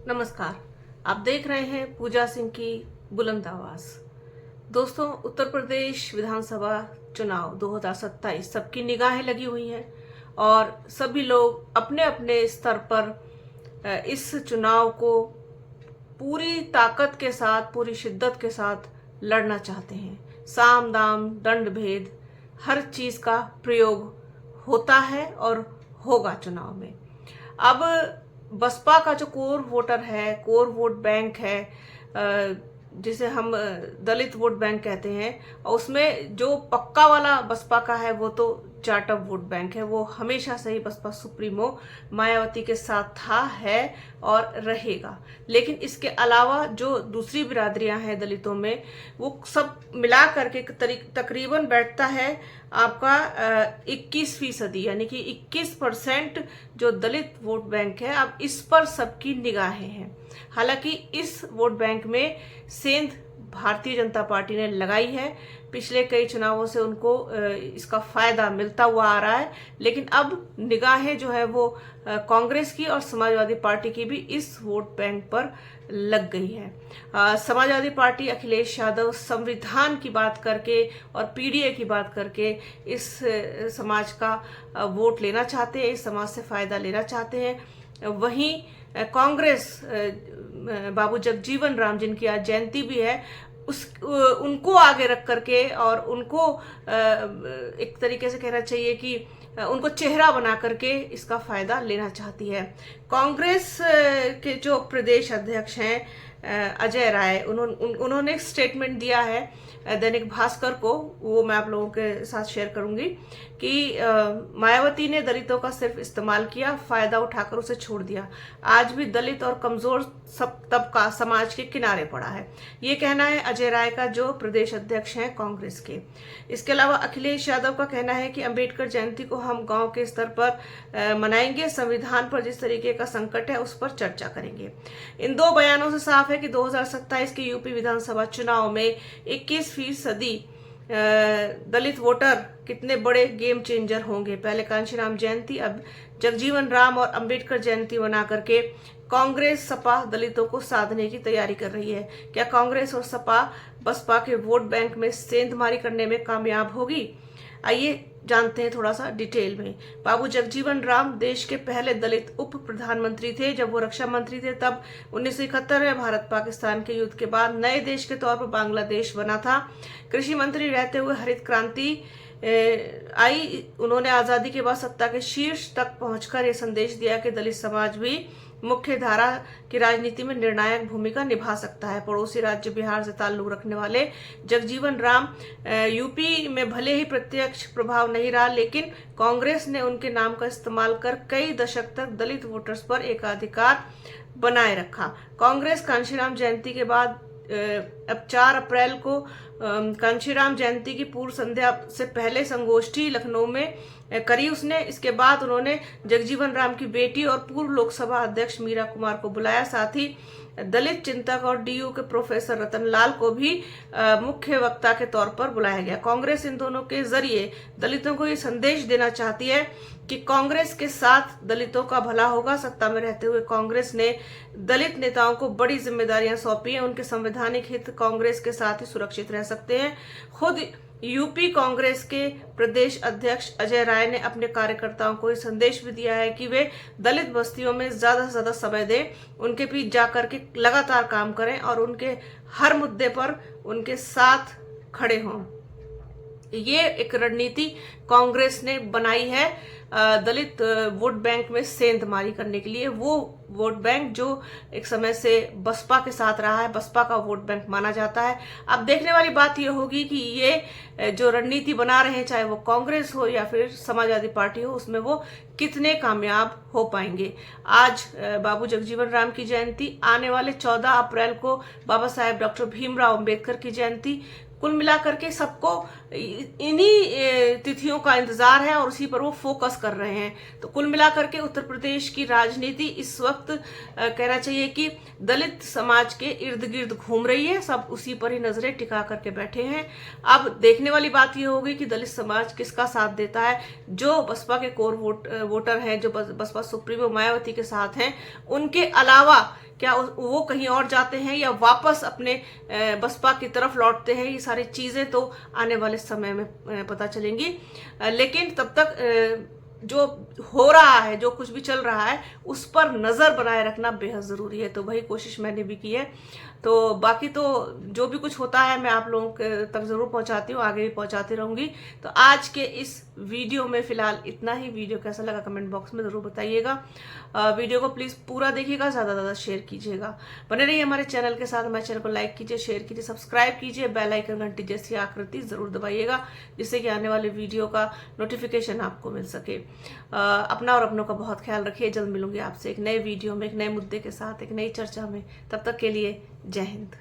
नमस्कार। आप देख रहे हैं पूजा सिंह की बुलंद आवाज। दोस्तों, उत्तर प्रदेश विधानसभा चुनाव 2027 सबकी निगाहें लगी हुई हैं और सभी लोग अपने अपने स्तर पर इस चुनाव को पूरी ताकत के साथ, पूरी शिद्दत के साथ लड़ना चाहते हैं। साम दाम दंड भेद हर चीज का प्रयोग होता है और होगा चुनाव में। अब बसपा का जो कोर वोटर है, कोर वोट बैंक है, जिसे हम दलित वोट बैंक कहते हैं, और उसमें जो पक्का वाला बसपा का है वो तो चार्टअप वोट बैंक है। वो हमेशा से ही बसपा सुप्रीमो मायावती के साथ था, है और रहेगा। लेकिन इसके अलावा जो दूसरी बिरादरियां हैं दलितों में, वो सब मिला करके तकरीबन बैठता है आपका 21%, यानी कि 21% जो दलित वोट बैंक है। अब इस पर सबकी निगाहें हैं। हालांकि इस वोट बैंक में सेंध भारतीय जनता पार्टी ने लगाई है। पिछले कई चुनावों से उनको इसका फायदा मिलता हुआ आ रहा है, लेकिन अब निगाहें जो है वो कांग्रेस की और समाजवादी पार्टी की भी इस वोट बैंक पर लग गई है। समाजवादी पार्टी अखिलेश यादव संविधान की बात करके और पीडीए की बात करके इस समाज का वोट लेना चाहते हैं, इस समाज से फायदा लेना चाहते हैं। वहीं कांग्रेस बाबू जगजीवन राम, जिनकी आज जयंती भी है, उनको आगे रख करके और उनको एक तरीके से कहना चाहिए कि उनको चेहरा बना करके इसका फायदा लेना चाहती है। कांग्रेस के जो प्रदेश अध्यक्ष हैं अजय राय, उन्होंने एक स्टेटमेंट दिया है दैनिक भास्कर को, वो मैं आप लोगों के साथ शेयर करूंगी कि मायावती ने दलितों का सिर्फ इस्तेमाल किया, फायदा उठाकर उसे छोड़ दिया। आज भी दलित और कमजोर सब तबका समाज के किनारे पड़ा है। ये कहना है अजय राय का, जो प्रदेश अध्यक्ष हैं कांग्रेस के। इसके अलावा अखिलेश यादव का कहना है कि अंबेडकर जयंती को हम गांव के स्तर पर मनाएंगे, संविधान पर जिस तरीके का संकट है उस पर चर्चा करेंगे। इन दो बयानों से साफ है कि 2027 के यूपी विधानसभा चुनाव में 21% दलित वोटर कितने बड़े गेम चेंजर होंगे। पहले कांशीराम जयंती, अब जगजीवन राम और अंबेडकर जयंती बना करके कांग्रेस सपा दलितों को साधने की तैयारी कर रही है। क्या कांग्रेस और सपा बसपा के वोट बैंक में सेंधमारी करने में कामयाब होगी? आइए जानते हैं थोड़ा सा डिटेल में। बाबू जगजीवन राम देश के पहले दलित उप प्रधानमंत्री थे। जब वो रक्षा मंत्री थे तब 1971 में भारत पाकिस्तान के युद्ध के बाद नए देश के तौर पर बांग्लादेश बना था। कृषि मंत्री रहते हुए हरित क्रांति आई। उन्होंने आजादी के बाद सत्ता के शीर्ष तक पहुंचकर ये संदेश दिया कि दलित समाज भी मुख्य धारा की राजनीति में निर्णायक भूमिका निभा सकता है। पड़ोसी राज्य बिहार से ताल्लुक रखने वाले जगजीवन राम यूपी में भले ही प्रत्यक्ष प्रभाव नहीं रहा, लेकिन कांग्रेस ने उनके नाम का इस्तेमाल कर कई दशक तक दलित वोटर्स पर एकाधिकार बनाए रखा। कांग्रेस कांशीराम जयंती के बाद अब 4 अप्रैल को कांशीराम जयंती की पूर्व संध्या से पहले संगोष्ठी लखनऊ में करी उसने। इसके बाद उन्होंने जगजीवन राम की बेटी और पूर्व लोकसभा अध्यक्ष मीरा कुमार को बुलाया। साथ ही दलित चिंतक और डीयू के प्रोफेसर रतन लाल को भी मुख्य वक्ता के तौर पर बुलाया गया। कांग्रेस इन दोनों के जरिए दलितों को ये संदेश देना चाहती है कि कांग्रेस के साथ दलितों का भला होगा। सत्ता में रहते हुए कांग्रेस ने दलित नेताओं को बड़ी जिम्मेदारियां सौंपी हैं। उनके संवैधानिक हित कांग्रेस के साथ ही सुरक्षित रह सकते हैं। खुद यूपी कांग्रेस के प्रदेश अध्यक्ष अजय राय ने अपने कार्यकर्ताओं को ये संदेश भी दिया है कि वे दलित बस्तियों में ज्यादा से ज्यादा समय दें, उनके बीच जाकर के लगातार काम करें और उनके हर मुद्दे पर उनके साथ खड़े हों। ये एक रणनीति कांग्रेस ने बनाई है दलित वोट बैंक में सेंधमारी करने के लिए। वो वोट बैंक जो एक समय से बसपा के साथ रहा है, बसपा का वोट बैंक माना जाता है। अब देखने वाली बात ये होगी कि ये जो रणनीति बना रहे हैं, चाहे वो कांग्रेस हो या फिर समाजवादी पार्टी हो, उसमें वो कितने कामयाब हो पाएंगे। आज बाबू जगजीवन राम की जयंती, आने वाले 14 अप्रैल को बाबा साहेब डॉक्टर भीमराव अंबेडकर की जयंती। कुल मिलाकर के सबको इन्हीं तिथियों का इंतजार है और उसी पर वो फोकस कर रहे हैं। तो कुल मिलाकर के उत्तर प्रदेश की राजनीति इस वक्त कहना चाहिए कि दलित समाज के इर्द गिर्द घूम रही है। सब उसी पर ही नजरें टिका करके बैठे हैं। अब देखने वाली बात यह होगी कि दलित समाज किसका साथ देता है। जो बसपा के कोर वोटर हैं, जो बसपा सुप्रीमो मायावती के साथ हैं, उनके अलावा क्या वो कहीं और जाते हैं या वापस अपने बसपा की तरफ लौटते हैं, ये सारी चीज़ें तो आने वाले समय में पता चलेंगी। लेकिन तब तक जो हो रहा है, जो कुछ भी चल रहा है, उस पर नज़र बनाए रखना बेहद ज़रूरी है। तो वही कोशिश मैंने भी की है। तो बाकी तो जो भी कुछ होता है मैं आप लोगों तक ज़रूर पहुंचाती हूँ, आगे भी पहुंचाती रहूँगी। तो आज के इस वीडियो में फ़िलहाल इतना ही। वीडियो कैसा लगा कमेंट बॉक्स में ज़रूर बताइएगा। वीडियो को प्लीज़ पूरा देखिएगा, ज़्यादा से ज़्यादा शेयर कीजिएगा। बने रहिए हमारे चैनल के साथ। हमारे चैनल को लाइक कीजिए, शेयर कीजिए, सब्सक्राइब कीजिए, बेल आइकन घंटी जैसी आकृति ज़रूर दबाइएगा, जिससे कि आने वाले वीडियो का नोटिफिकेशन आपको मिल सके। अपना और अपनों का बहुत ख्याल रखिए। जल्द मिलूंगी आपसे एक नए वीडियो में, एक नए मुद्दे के साथ, एक नई चर्चा में। तब तक के लिए जय हिंद।